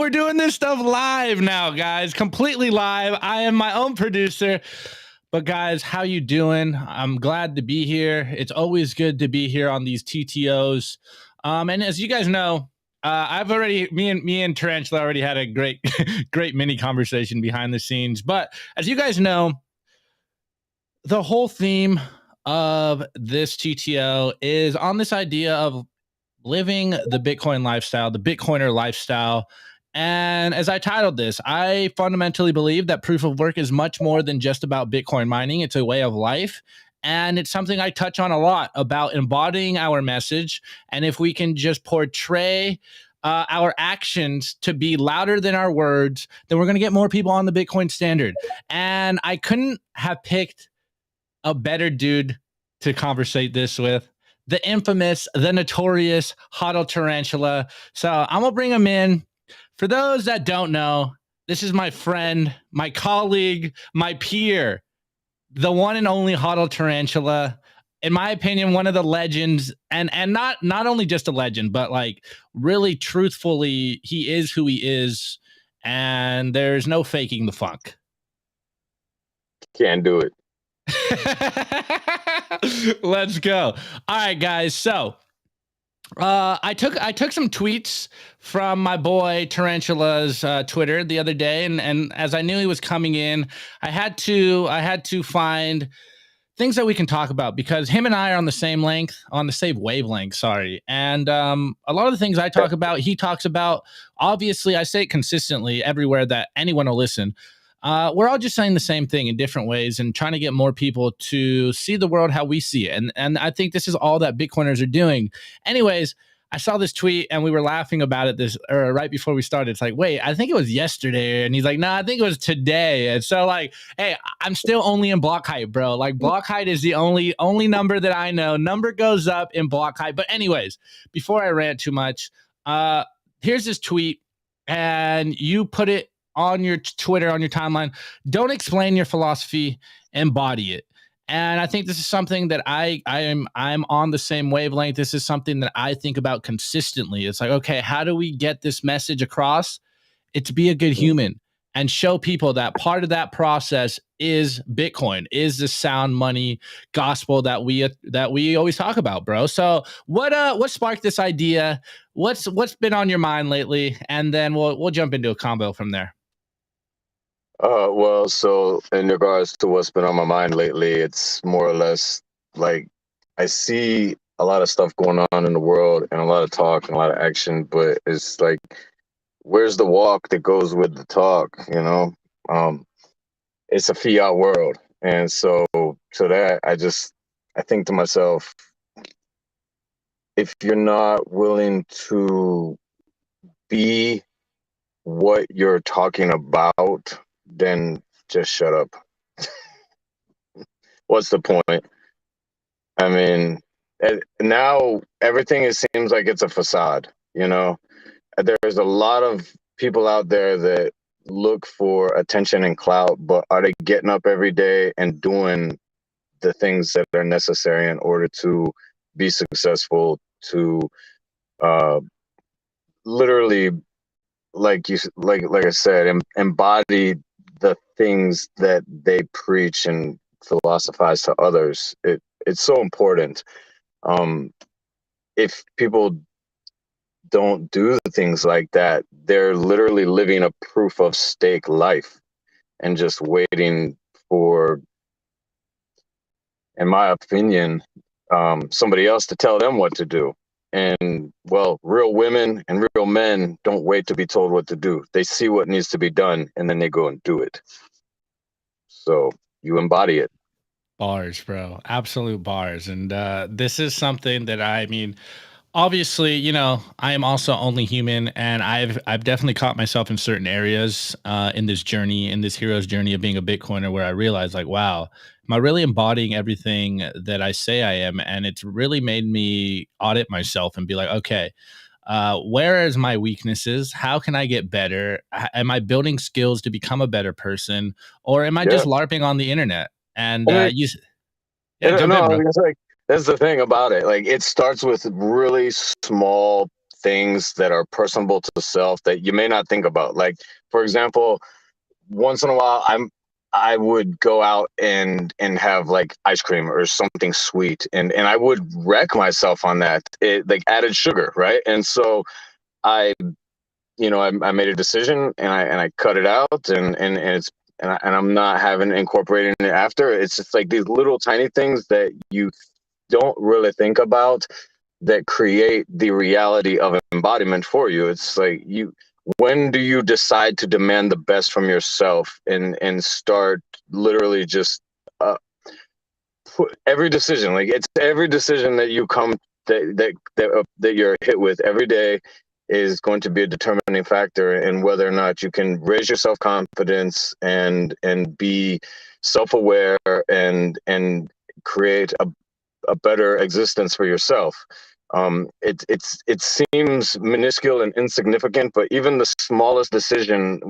We're doing this stuff live now, guys. Completely live. I am my own producer. But guys, how you doing? I'm glad to be here. It's always good to be here on these TTOs. And as you guys know, I've already me and Tarantula already had a great great mini conversation behind the scenes. But as you guys know, the whole theme of this TTO is on this idea of living the Bitcoin lifestyle, the Bitcoiner lifestyle. And as I titled this, I fundamentally believe that proof of work is much more than just about Bitcoin mining. It's a way of life. And it's something I touch on a lot about embodying our message. And if we can just portray our actions to be louder than our words, then we're going to get more people on the Bitcoin standard. And I couldn't have picked a better dude to conversate this with. The infamous, the notorious Hodl Tarantula. So I'm going to bring him in. For those that don't know, this is my friend, my colleague, my peer, the one and only Hodl Tarantula. In my opinion, one of the legends, and not only just a legend, but like really truthfully, he is who he is, and there's no faking the funk. Can't do it. Let's go. All right, guys. So I took some tweets from my boy Tarantula's Twitter the other day, and as I knew he was coming in, I had to find things that we can talk about because him and I are on the same wavelength. Sorry, and a lot of the things I talk about, he talks about. Obviously, I say it consistently everywhere that anyone will listen. We're all just saying the same thing in different ways and trying to get more people to see the world how we see it. And I think this is all that Bitcoiners are doing. Anyways, I saw this tweet and we were laughing about it right before we started. It's like, wait, I think it was yesterday. And he's like, no, I think it was today. And so like, hey, I'm still only in block height, bro. Like block height is the only number that I know. Number goes up in block height. But anyways, before I rant too much, here's this tweet and you put it on your Twitter, on your timeline. Don't explain your philosophy, embody it. And I think this is something that I'm on the same wavelength. This is something that I think about consistently. It's like, okay, how do we get this message across? It's be a good human and show people that part of that process is Bitcoin, is the sound money gospel that we always talk about, bro. So what sparked this idea? What's been on your mind lately? And then we'll jump into a combo from there. Well, so in regards to what's been on my mind lately, it's more or less like I see a lot of stuff going on in the world and a lot of talk and a lot of action, but it's like, where's the walk that goes with the talk? You know, it's a fiat world. And so to that, I think to myself, if you're not willing to be what you're talking about, then just shut up. What's the point? I mean, now everything seems like it's a facade, you know? There's a lot of people out there that look for attention and clout, but are they getting up every day and doing the things that are necessary in order to be successful, to literally, like I said, embody the things that they preach and philosophize to others. It's so important. If people don't do things like that, they're literally living a proof of stake life and just waiting for, in my opinion, somebody else to tell them what to do. And well, real women and real men don't wait to be told what to do. They see what needs to be done and then they go and do it. So you embody it. Bars, bro. Absolute bars. And this is something that I mean, obviously, you know, I am also only human, and I've definitely caught myself in certain areas in this journey, in this hero's journey of being a Bitcoiner, where I realized, like, wow, am I really embodying everything that I say I am? And it's really made me audit myself and be like, okay, where is my weaknesses? How can I get better? Am I building skills to become a better person, or am I just LARPing on the internet? And jump in, bro. That's the thing about it. Like, it starts with really small things that are personable to self that you may not think about. Like, for example, once in a while, I would go out and have like ice cream or something sweet, and I would wreck myself on that. It like added sugar, right? And so I, I made a decision, and I cut it out, and I'm not having incorporating it after. It's just like these little tiny things that you don't really think about that create the reality of embodiment for you. It's like when do you decide to demand the best from yourself and start literally just put every decision, like it's every decision that you come that you're hit with every day is going to be a determining factor in whether or not you can raise your self-confidence and be self-aware and create a better existence for yourself. It seems minuscule and insignificant, but even the smallest decision,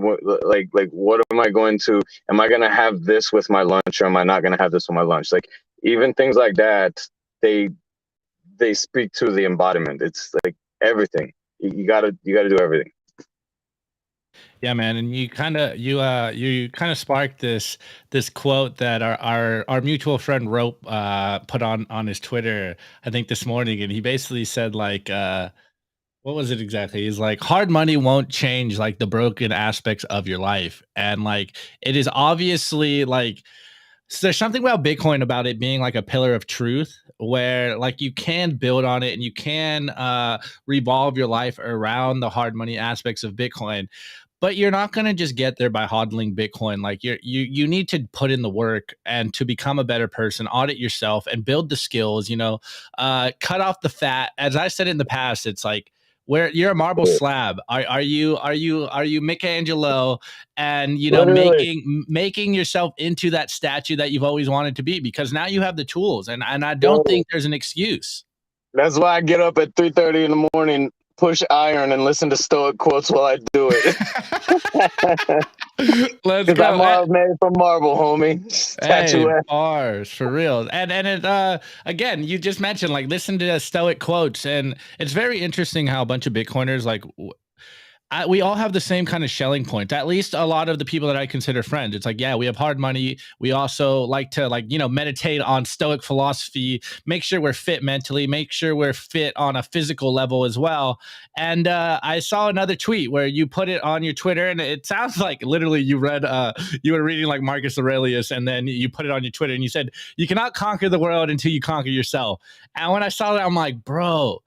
like what am I going to? Am I going to have this with my lunch, or am I not going to have this with my lunch? Like even things like that, they speak to the embodiment. It's like everything. You gotta do everything. Yeah, man, and you kind of sparked this quote that our mutual friend wrote put on his Twitter, I think this morning, and he basically said like what was it exactly? He's like, hard money won't change like the broken aspects of your life, and like it is obviously like, so there's something about Bitcoin about it being like a pillar of truth where like you can build on it and you can revolve your life around the hard money aspects of Bitcoin, but you're not going to just get there by hodling Bitcoin. Like you need to put in the work and to become a better person, audit yourself and build the skills, cut off the fat. As I said in the past, it's like, where you're a marble slab. Are you Michelangelo, and Literally, making yourself into that statue that you've always wanted to be, because now you have the tools, and I don't think there's an excuse. that's why I get up at 3:30 in the morning, push iron, and listen to Stoic quotes while I do it. Let's Because go. I'm made from marble, homie. Hey, Statuette. bars for real. And it again, you just mentioned like listen to stoic quotes, and it's very interesting how a bunch of Bitcoiners like we all have the same kind of shelling point. At least a lot of the people that I consider friends. It's like, yeah, we have hard money. We also like to meditate on stoic philosophy, make sure we're fit mentally, make sure we're fit on a physical level as well. And I saw another tweet where you put it on your Twitter, and it sounds like literally you were reading like Marcus Aurelius, and then you put it on your Twitter and you said, you cannot conquer the world until you conquer yourself. And when I saw that, I'm like, bro,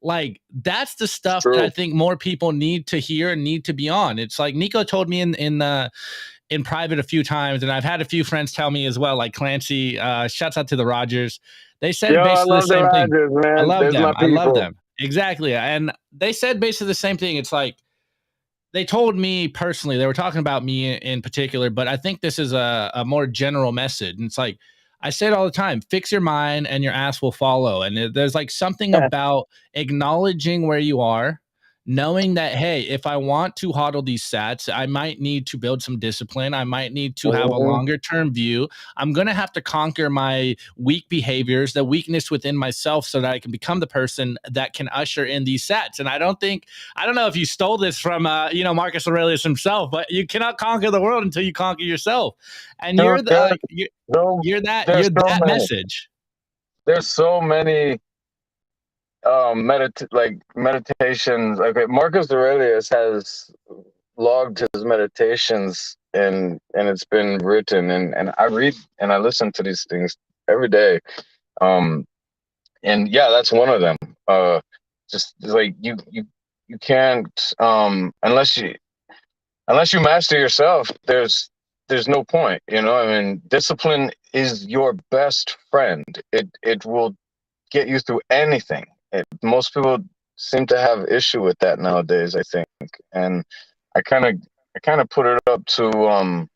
like that's the stuff that I think more people need to hear and need to be on. It's like Nico told me in private a few times, and I've had a few friends tell me as well, like Clancy, shouts out to the Rogers. They said Yo, I basically the love the same thing. Rogers, I man. love There's them. my I love people. them. Exactly. And they said basically the same thing. It's like they told me personally, they were talking about me in particular, but I think this is a more general message. And it's like, I say it all the time, fix your mind and your ass will follow. And there's like something about acknowledging where you are, knowing that, hey, if I want to hodl these sats, I might need to build some discipline. I might need to have a longer term view. I'm going to have to conquer my weak behaviors, the weakness within myself, so that I can become the person that can usher in these sats. And I don't know if you stole this from, Marcus Aurelius himself, but you cannot conquer the world until you conquer yourself. And Dude, you're there's so that many. message. There's so many meditations. Okay, Marcus Aurelius has logged his meditations, and it's been written, and I read and I listen to these things every day. Um, and yeah, that's one of them. Just like you can't unless you master yourself. There's no point. I mean, discipline is your best friend. It will get you through anything. Most people seem to have issue with that nowadays, I think, and I kind of put it up to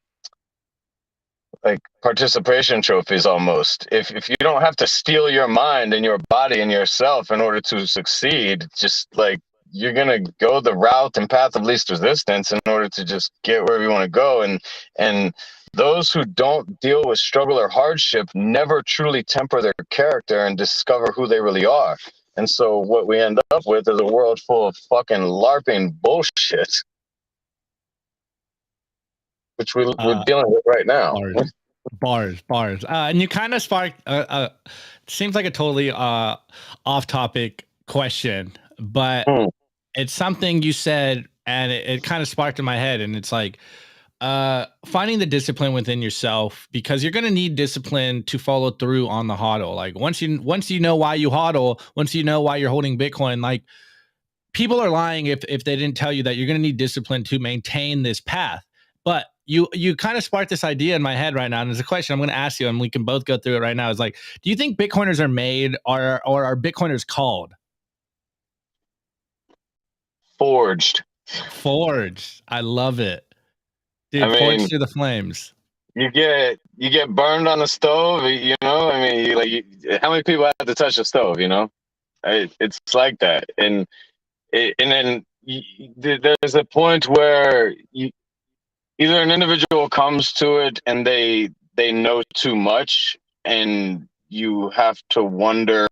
like participation trophies almost. If you don't have to steel your mind and your body and yourself in order to succeed, just like you're gonna go the route and path of least resistance in order to just get wherever you want to go. And those who don't deal with struggle or hardship never truly temper their character and discover who they really are. And so what we end up with is a world full of fucking LARPing bullshit, which we're dealing with right now. Bars. And you kind of sparked, seems like a totally off topic question, but it's something you said and it kind of sparked in my head. And it's like, finding the discipline within yourself, because you're going to need discipline to follow through on the hodl. Like once you know why you hodl, once you know why you're holding Bitcoin, like people are lying if they didn't tell you that you're going to need discipline to maintain this path. But you kind of sparked this idea in my head right now, and there's a question I'm going to ask you, and we can both go through it right now. Is like, do you think Bitcoiners are made, or are Bitcoiners called? Forged. I love it, dude. I mean, forged through the flames. You get burned on the stove, you know. I mean, how many people have to touch the stove? You know, it's like that, and then there's a point where either an individual comes to it and they know too much, and you have to wonder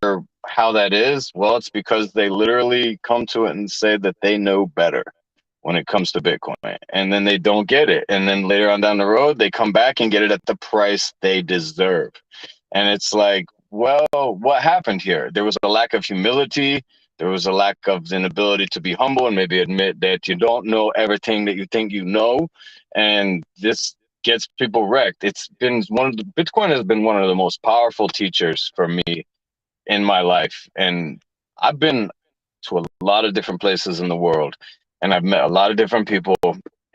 how that is. Well, it's because they literally come to it and say that they know better when it comes to Bitcoin, and then they don't get it, and then later on down the road they come back and get it at the price they deserve. And it's like, well, what happened here? There was a lack of humility. There was a lack of an ability to be humble and maybe admit that you don't know everything that you think you know. And this gets people wrecked. Bitcoin has been one of the most powerful teachers for me in my life. And I've been to a lot of different places in the world, and I've met a lot of different people.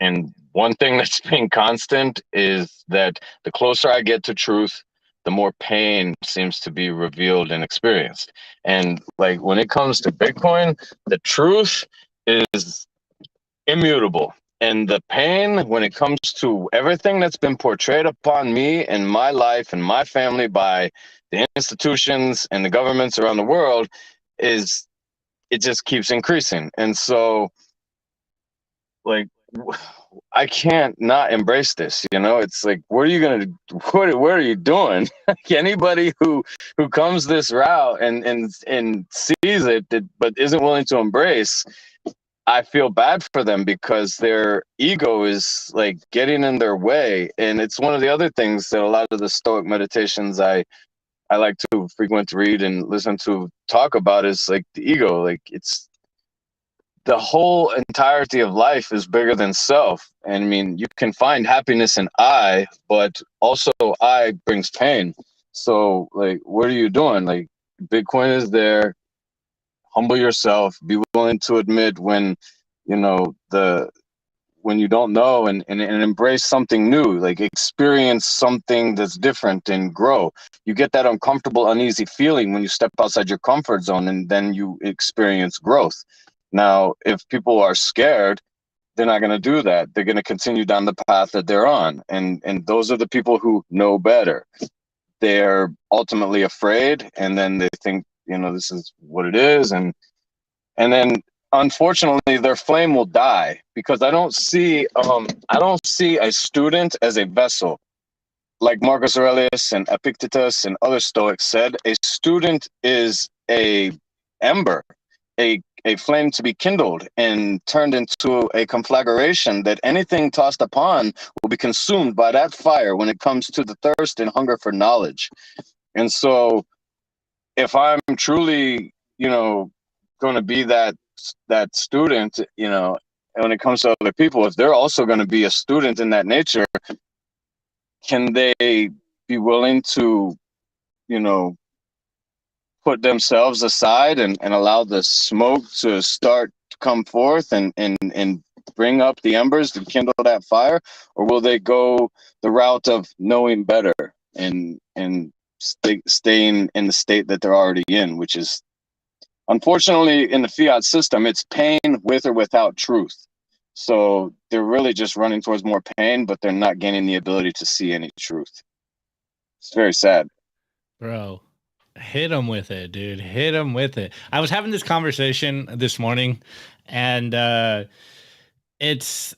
And one thing that's been constant is that the closer I get to truth, the more pain seems to be revealed and experienced. And like when it comes to Bitcoin, the truth is immutable. And the pain, when it comes to everything that's been portrayed upon me and my life and my family by the institutions and the governments around the world, it just keeps increasing. And so, like, I can't not embrace this. You know, it's like, what are you gonna? What are you doing? Like, anybody who comes this route and sees it, but isn't willing to embrace, I feel bad for them because their ego is like getting in their way. And it's one of the other things that a lot of the Stoic meditations I like to frequent read and listen to talk about is like the ego. Like, it's the whole entirety of life is bigger than self. And I mean, you can find happiness in I, but also I brings pain. So like, what are you doing? Like, Bitcoin is there. Humble yourself. Be willing to admit when, you know, when you don't know, and embrace something new, like experience something that's different and grow. You get that uncomfortable, uneasy feeling when you step outside your comfort zone, and then you experience growth. Now, if people are scared, they're not going to do that. They're going to continue down the path that they're on. And those are the people who know better. They're ultimately afraid, and then they think, you know, this is what it is. And then unfortunately their flame will die, because I don't see a student as a vessel. Like Marcus Aurelius and Epictetus and other Stoics said, a student is a ember, a flame to be kindled and turned into a conflagration that anything tossed upon will be consumed by that fire when it comes to the thirst and hunger for knowledge. And so if I'm truly, you know, going to be that student, you know, when it comes to other people, if they're also going to be a student in that nature, can they be willing to, you know, put themselves aside and allow the smoke to start to come forth and bring up the embers to kindle that fire? Or will they go the route of knowing better and staying in the state that they're already in, which is, unfortunately, in the fiat system, it's pain with or without truth. So they're really just running towards more pain, but they're not gaining the ability to see any truth. It's very sad. Bro, hit him with it, dude. Hit him with it. I was having this conversation this morning, and it's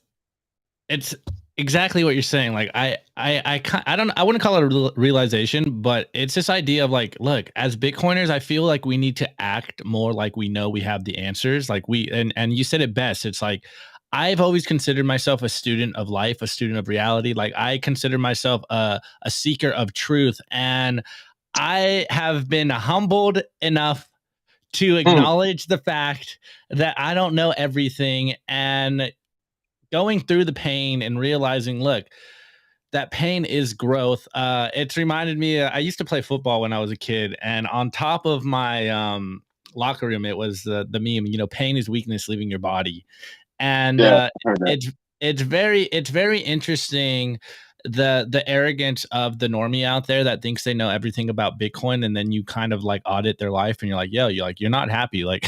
exactly what you're saying. Like I wouldn't call it a realization, but it's this idea of like, look, as Bitcoiners, I feel like we need to act more like we know we have the answers. Like and you said it best. It's like I've always considered myself a student of life, a student of reality. Like I consider myself a seeker of truth, and I have been humbled enough to Hmm. acknowledge the fact that I don't know everything, and going through the pain and realizing, look, that pain is growth. It's reminded me. I used to play football when I was a kid, and on top of my locker room, it was the meme. You know, pain is weakness leaving your body, and Yeah, I heard that. it's very interesting the arrogance of the normie out there that thinks they know everything about Bitcoin, and then you kind of like audit their life and you're like, yo, you're not happy. Like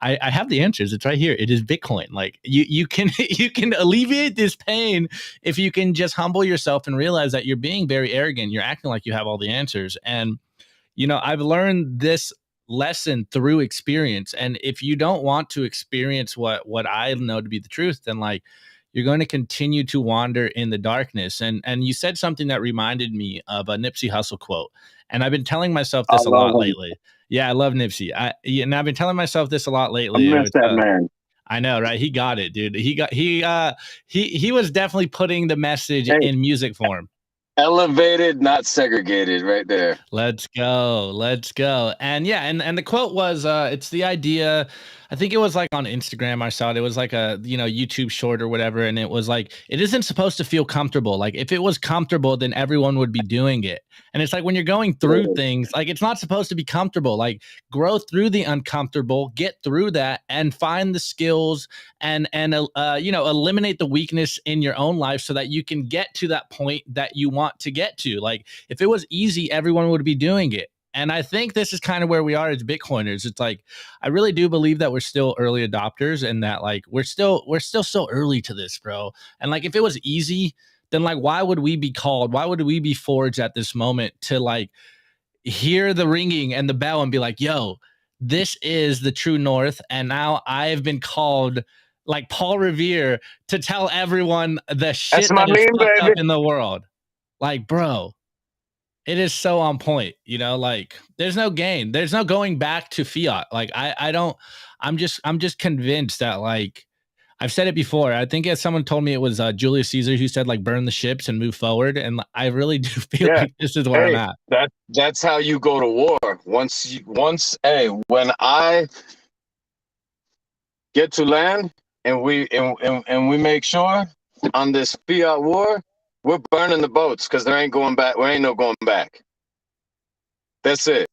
I have the answers. It's right here. It is Bitcoin. Like you can you can alleviate this pain if you can just humble yourself and realize that you're being very arrogant. You're acting like you have all the answers. And I've learned this lesson through experience. And if you don't want to experience what I know to be the truth, then like you're going to continue to wander in the darkness. And you said something that reminded me of a Nipsey Hussle quote. And I've been telling myself I this a love lot him. lately. Yeah, I love Nipsey. And I've been telling myself this a lot I lately. miss that man. I know, right? He got it, dude. He was definitely putting the message Hey, in music form. elevated, not segregated, right there. Let's go. Let's go. And yeah, and the quote was it's the idea, I think it was like on Instagram I saw it. It was like a, YouTube short or whatever, and it was like it isn't supposed to feel comfortable. Like if it was comfortable, then everyone would be doing it. And it's like when you're going through Yeah. things, like it's not supposed to be comfortable. Like grow through the uncomfortable, get through that and find the skills and eliminate the weakness in your own life so that you can get to that point that you want to get to. Like if it was easy, everyone would be doing it. And I think this is kind of where we are as Bitcoiners. It's like I really do believe that we're still early adopters and that like we're still so early to this, bro. And like if it was easy, then like why would we be called? Why would we be forged at this moment to like hear the ringing and the bell and be like, yo, this is the true north. And now I've been called like Paul Revere to tell everyone the That's shit my that is meme, fucked up baby. in the world. Like, bro, it is so on point, like there's no gain. There's no going back to fiat. Like I don't I'm just convinced that like I've said it before. I think as someone told me it was Julius Caesar who said like burn the ships and move forward. And I really do feel Yeah. like this is where I'm Hey, at. that's how you go to war. Hey, when I get to land and we make sure on this fiat war, we're burning the boats because there ain't going back. There ain't no going back. That's it.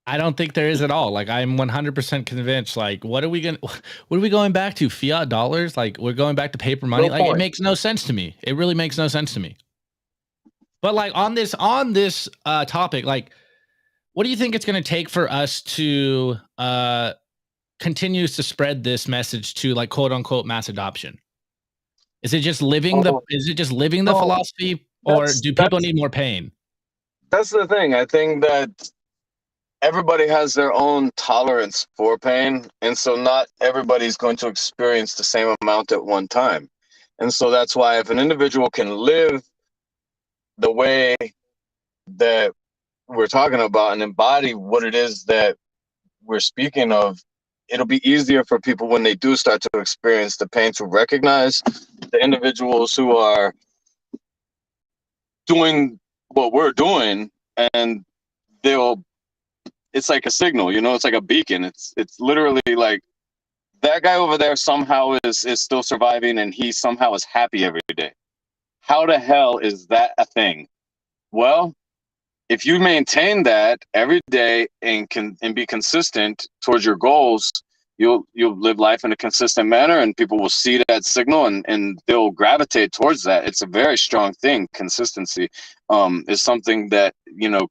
I don't think there is at all. Like I'm 100% convinced. Like, what are we going back to? Fiat dollars? Like we're going back to paper money? No Like it point. makes no sense to me. It really makes no sense to me. But like on this topic, like what do you think it's going to take for us to continues to spread this message to like quote unquote mass adoption? Oh, Is it just living the no, philosophy, or that's do people that's need more pain? that's the thing. I think that everybody has their own tolerance for pain, and so not everybody's going to experience the same amount at one time. And so that's why if an individual can live the way that we're talking about and embody what it is that we're speaking of, it'll be easier for people when they do start to experience the pain to recognize the individuals who are doing what we're doing, and they'll it's like a signal, it's like a beacon. It's literally like that guy over there somehow is still surviving and he somehow is happy every day. How the hell is that a thing? Well, if you maintain that every day and be consistent towards your goals, you'll live life in a consistent manner, and people will see that signal and they'll gravitate towards that. It's a very strong thing. Consistency is something that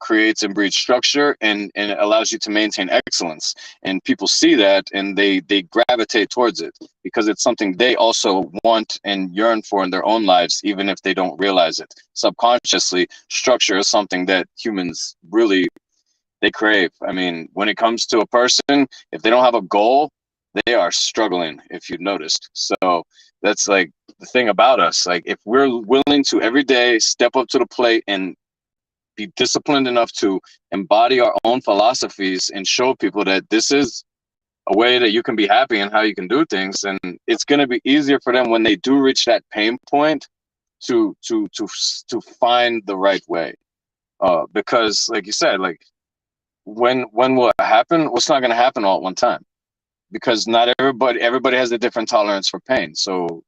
creates and breeds structure, and it allows you to maintain excellence. And people see that and they gravitate towards it because it's something they also want and yearn for in their own lives, even if they don't realize it subconsciously. Structure is something that humans really they crave. I mean, when it comes to a person, if they don't have a goal, they are struggling, if you've noticed. So that's like the thing about us. Like, if we're willing to every day step up to the plate and be disciplined enough to embody our own philosophies and show people that this is a way that you can be happy and how you can do things, and it's going to be easier for them when they do reach that pain point to find the right way. Because, like you said, like when will it happen? What's not going to happen all at one time? Because not everybody has a different tolerance for pain. So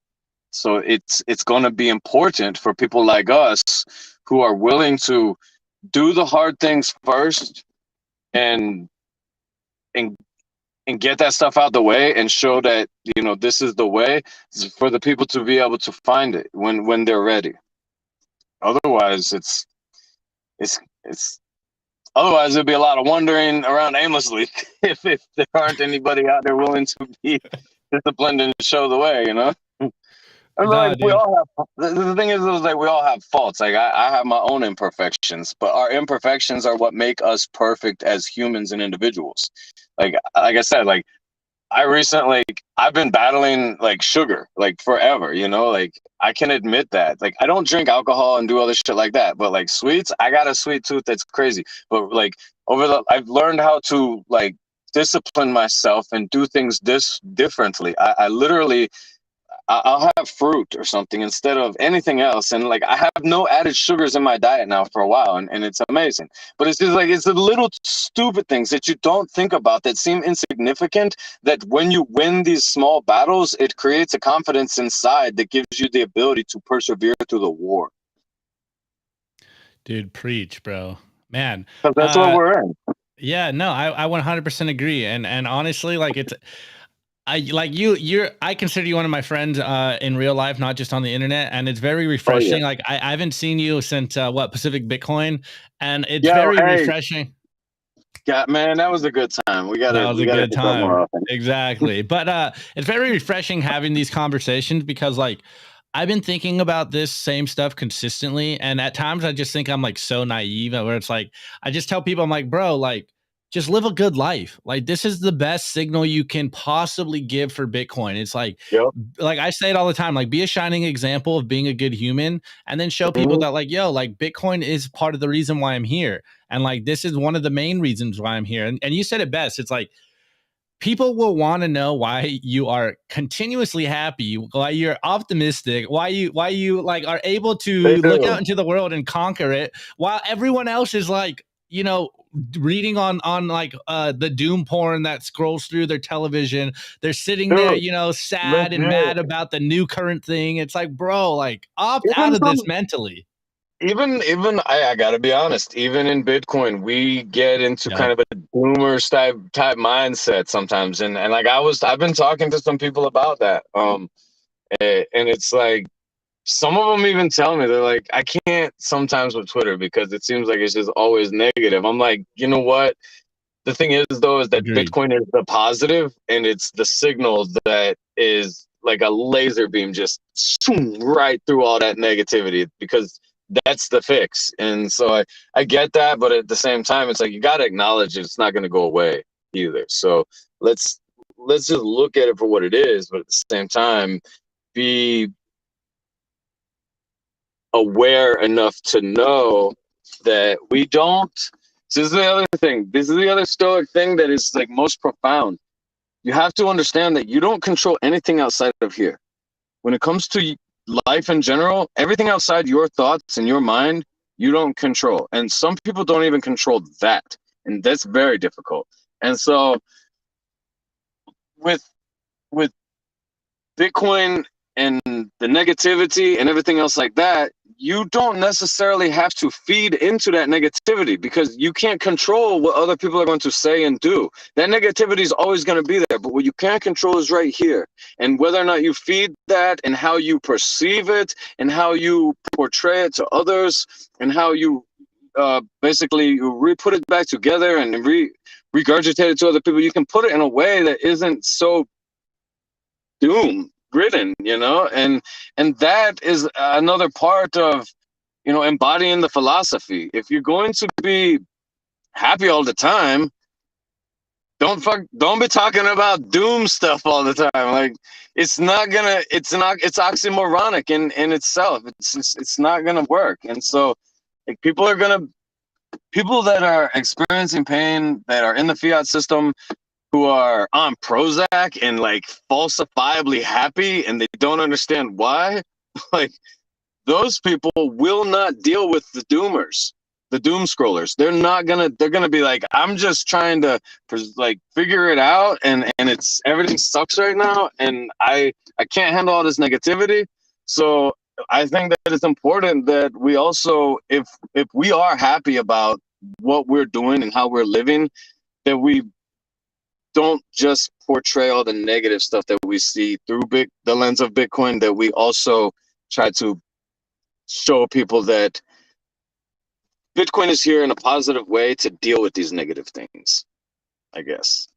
it's going to be important for people like us who are willing to do the hard things first and get that stuff out the way and show that, you know, this is the way, for the people to be able to find it when they're ready. Otherwise, it's otherwise there'll be a lot of wandering around aimlessly if there aren't anybody out there willing to be disciplined and show the way, you know. I mean, Nah, like, we dude. all have, the thing is like, we all have faults. Like, I have my own imperfections, but our imperfections are what make us perfect as humans and individuals. Like I said, like, I've been battling like sugar like forever, you know, like I can admit that. Like, I don't drink alcohol and do other shit like that, but like sweets, I got a sweet tooth that's crazy. But like I've learned how to like discipline myself and do things differently. I literally, I'll have fruit or something instead of anything else. And like, I have no added sugars in my diet now for a while, and it's amazing. But it's just like, it's the little stupid things that you don't think about that seem insignificant, that when you win these small battles, it creates a confidence inside that gives you the ability to persevere through the war. Dude, preach, bro. Man. Because that's what we're in. Yeah, no, I 100% agree. And honestly, like I like I consider you one of my friends in real life, not just on the internet, and it's very Oh yeah. refreshing. Like I haven't seen you since Pacific Bitcoin, and it's Yo, very hey, refreshing. God, man, that was a good time. We That gotta was a hit good that more time. often. Exactly. But it's very refreshing having these conversations because like I've been thinking about this same stuff consistently. And at times I just think I'm like so naive where it's like I just tell people, I'm like, bro, like just live a good life. Like this is the best signal you can possibly give for Bitcoin. It's Yep. like I say it all the time, like be a shining example of being a good human and then show people Mhm. that like, yo, like Bitcoin is part of the reason why I'm here. And like this is one of the main reasons why I'm here. And you said it best. It's like people will want to know why you are continuously happy, why you're optimistic, why you like are able They to look out do. into the world and conquer it while everyone else is like, you know, reading on like the doom porn that scrolls through their television. They're sitting there, Dude, you know, sad and legit. mad about the new current thing. It's like, bro, like opt out Even of this some mentally. even I gotta be honest, even in Bitcoin, we get into Yeah. kind of a boomer type mindset sometimes. And like, I've been talking to some people about that. And it's like, some of them even tell me, they're like, I can't sometimes with Twitter because it seems like it's just always negative. I'm like, you know what? The thing is, though, is that Agreed. Bitcoin is the positive, and it's the signal that is like a laser beam, just zoom right through all that negativity, because that's the fix. And so I get that, but at the same time, it's like, you got to acknowledge it's not going to go away either. So let's let's just look at it for what it is, but at the same time, be aware enough to know that we don't. This is the other thing. This is the other Stoic thing that is like most profound. You have to understand that you don't control anything outside of here. When it comes to life in general, everything outside your thoughts and your mind, you don't control. And some people don't even control that. And that's very difficult. And so with with Bitcoin and the negativity and everything else like that, you don't necessarily have to feed into that negativity, because you can't control what other people are going to say and do. That negativity is always going to be there, but what you can control is right here. And whether or not you feed that, and how you perceive it, and how you portray it to others, and how you basically you put it back together and regurgitate it to other people, you can put it in a way that isn't so doom ridden, you know. And that is another part of, you know, embodying the philosophy. If you're going to be happy all the time, don't be talking about doom stuff all the time. like it's oxymoronic in itself. It's not gonna work. And so like people that are experiencing pain, that are in the fiat system, who are on Prozac and like falsifiably happy and they don't understand why, like those people will not deal with the doomers, the doom scrollers. They're gonna be like, I'm just trying to like figure it out, and it's everything sucks right now, and I can't handle all this negativity. So I think that it's important that we also, if we are happy about what we're doing and how we're living, that we don't just portray all the negative stuff that we see through the lens of Bitcoin, that we also try to show people that Bitcoin is here in a positive way to deal with these negative things, I guess.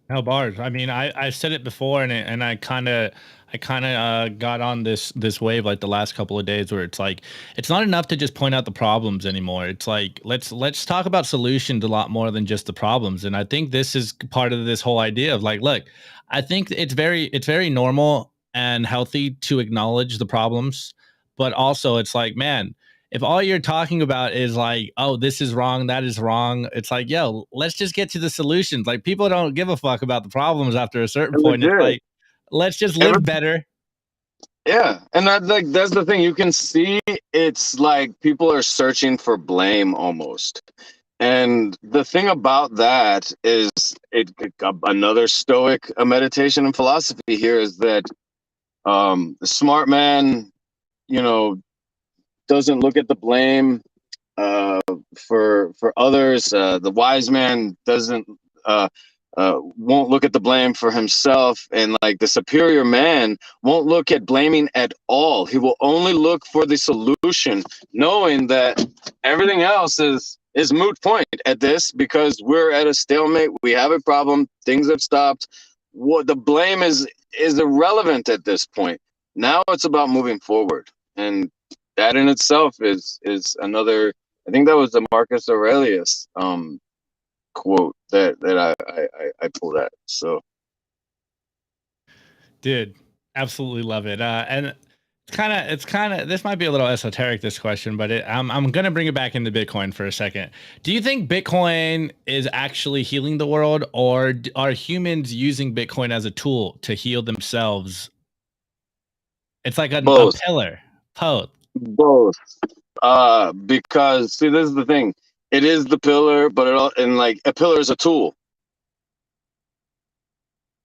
No bars. I mean, I said it before, and I kind of got on this wave like the last couple of days, where it's like it's not enough to just point out the problems anymore. It's like let's talk about solutions a lot more than just the problems. And I think this is part of this whole idea of like, look, I think it's very normal and healthy to acknowledge the problems, but also it's like, man, if all you're talking about is like, oh, this is wrong, that is wrong, it's like, yo, let's just get to the solutions. Like, people don't give a fuck about the problems after a certain point. It's like, let's just live better. Yeah, and that's the thing. You can see it's like people are searching for blame almost. And the thing about that is, another Stoic meditation and philosophy here is that the smart man, you know, doesn't look at the blame for others. The wise man doesn't won't look at the blame for himself, and like the superior man won't look at blaming at all. He will only look for the solution, knowing that everything else is moot point at this, because we're at a stalemate. We have a problem. Things have stopped. What the blame is irrelevant at this point. Now it's about moving forward, and that in itself is another. I think that was the Marcus Aurelius quote that I pulled at. So, Dude, absolutely love it. And it's kind of this might be a little esoteric, this question, but I'm gonna bring it back into Bitcoin for a second. Do you think Bitcoin is actually healing the world, or are humans using Bitcoin as a tool to heal themselves? It's like a both. pillar. Both. Both. Because see, this is the thing. It is the pillar, but and like a pillar is a tool.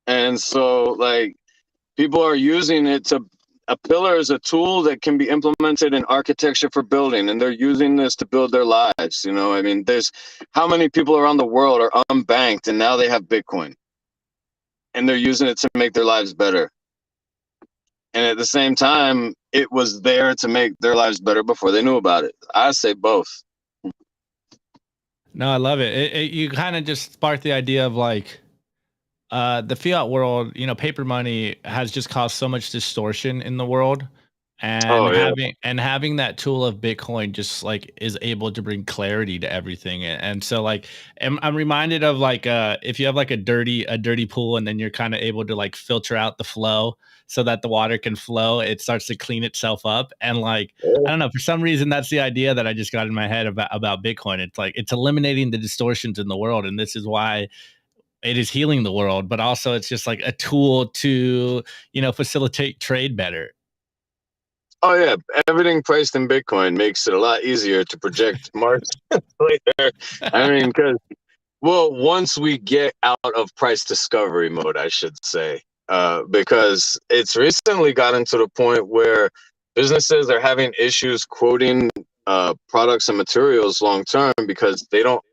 And so like people are using it to, a pillar is a tool that can be implemented in architecture for building, and they're using this to build their lives. You know, I mean, there's how many people around the world are unbanked and now they have Bitcoin and they're using it to make their lives better. And at the same time, it was there to make their lives better before they knew about it. I say both. No, I love it. You kind of just sparked the idea of like, the fiat world, paper money has just caused so much distortion in the world, and Oh yeah. having that tool of Bitcoin just like is able to bring clarity to everything. And so like, I'm reminded of like, if you have like a dirty pool, and then you're kind of able to like filter out the flow so that the water can flow, it starts to clean itself up. And like, I don't know, for some reason that's the idea that I just got in my head about Bitcoin. It's like it's eliminating the distortions in the world, and this is why it is healing the world, but also it's just like a tool to, facilitate trade better. Oh yeah. Everything priced in Bitcoin makes it a lot easier to project marks later. I mean, because well, once we get out of price discovery mode, I should say, because it's recently gotten to the point where businesses are having issues quoting products and materials long term, because they don't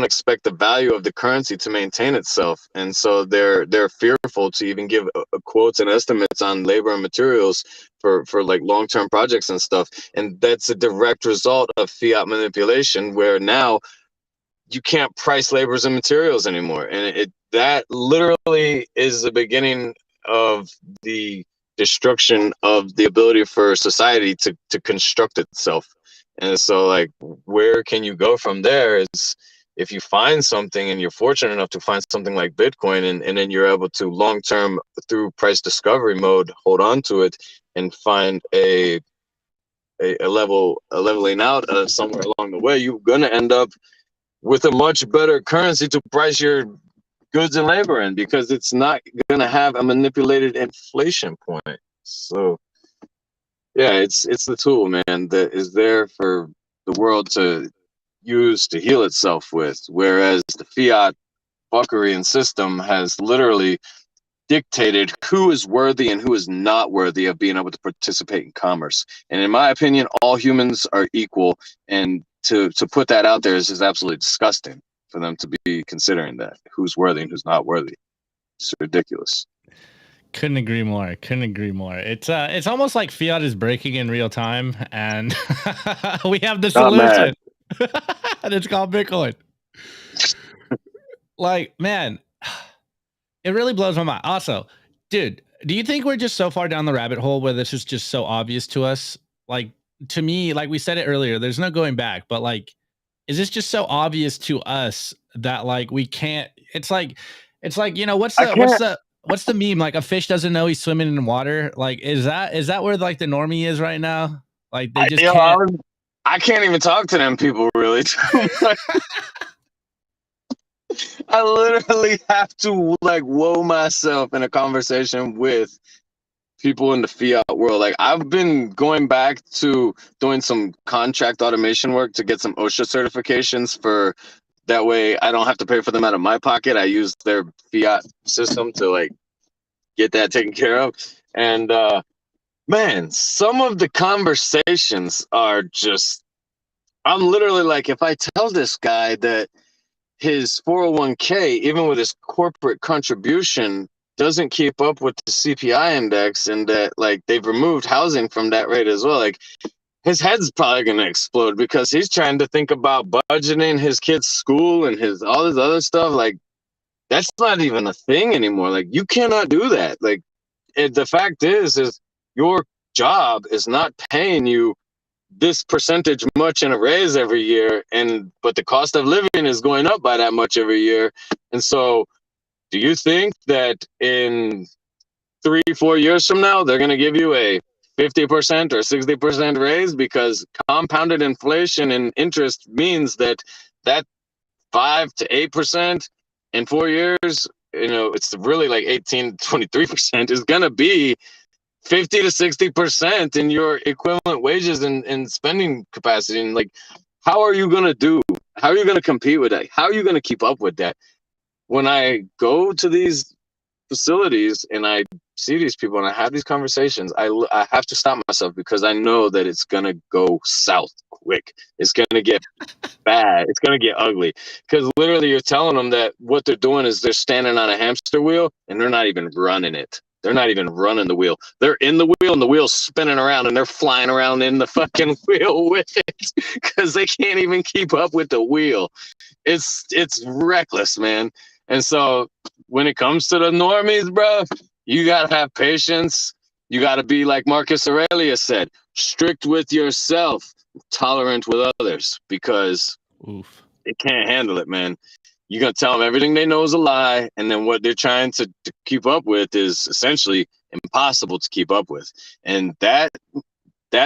expect the value of the currency to maintain itself, and so they're fearful to even give quotes and estimates on labor and materials for like long-term projects and stuff. And that's a direct result of fiat manipulation, where now you can't price labors and materials anymore, and that literally is the beginning of the destruction of the ability for society to construct itself. And so like, where can you go from there is if you find something and you're fortunate enough to find something like Bitcoin, and then you're able to long term through price discovery mode hold on to it and find a leveling out somewhere along the way, you're gonna end up with a much better currency to price your goods and labor in, because it's not gonna have a manipulated inflation point. So yeah, it's the tool, man, that is there for the world to use to heal itself with, whereas the fiat fuckery and system has literally dictated who is worthy and who is not worthy of being able to participate in commerce. And in my opinion, all humans are equal, and to put that out there is just absolutely disgusting for them to be considering that who's worthy and who's not worthy. It's ridiculous. Couldn't agree more. Couldn't agree more. It's almost like fiat is breaking in real time, and we have the solution. And it's called Bitcoin. Like, man, it really blows my mind. Also, dude, do you think we're just so far down the rabbit hole where this is just so obvious to us? Like, to me, like we said it earlier, there's no going back, but like, is this just so obvious to us that like we can't? It's like, you know, what's the meme? Like, a fish doesn't know he's swimming in water. Like, is that where like the normie is right now? Like, they just can't. I can't even talk to them people really too much. I literally have to like whoa myself in a conversation with people in the fiat world. Like, I've been going back to doing some contract automation work to get some OSHA certifications, for that way I don't have to pay for them out of my pocket. I use their fiat system to like get that taken care of. And man, some of the conversations are just, I'm literally like, if I tell this guy that his 401k, even with his corporate contribution, doesn't keep up with the CPI index, and that like they've removed housing from that rate as well, like his head's probably going to explode, because he's trying to think about budgeting his kid's school and his all this other stuff. Like, that's not even a thing anymore. Like, you cannot do that. Like, the fact is your job is not paying you this percentage much in a raise every year, but the cost of living is going up by that much every year. And so do you think that in 3-4 years from now they're going to give you a 50% or 60% raise? Because compounded inflation and interest means that 5 to 8% in 4 years, you know, it's really like 18-23% is going to be 50 to 60% in your equivalent wages and spending capacity. And like, how are you going to compete with that? How are you going to keep up with that? When I go to these facilities and I see these people and I have these conversations, I have to stop myself, because I know that it's going to go south quick. It's going to get bad. It's going to get ugly, because literally you're telling them that what they're doing is they're standing on a hamster wheel and they're not even running it. They're not even running the wheel. They're in the wheel and the wheel's spinning around and they're flying around in the fucking wheel with it, because they can't even keep up with the wheel. It's reckless, man. And so when it comes to the normies, bro, you got to have patience. You got to be, like Marcus Aurelius said, strict with yourself, tolerant with others, because they can't handle it, man. You're going to tell them everything they know is a lie, and then what they're trying to keep up with is essentially impossible to keep up with. And that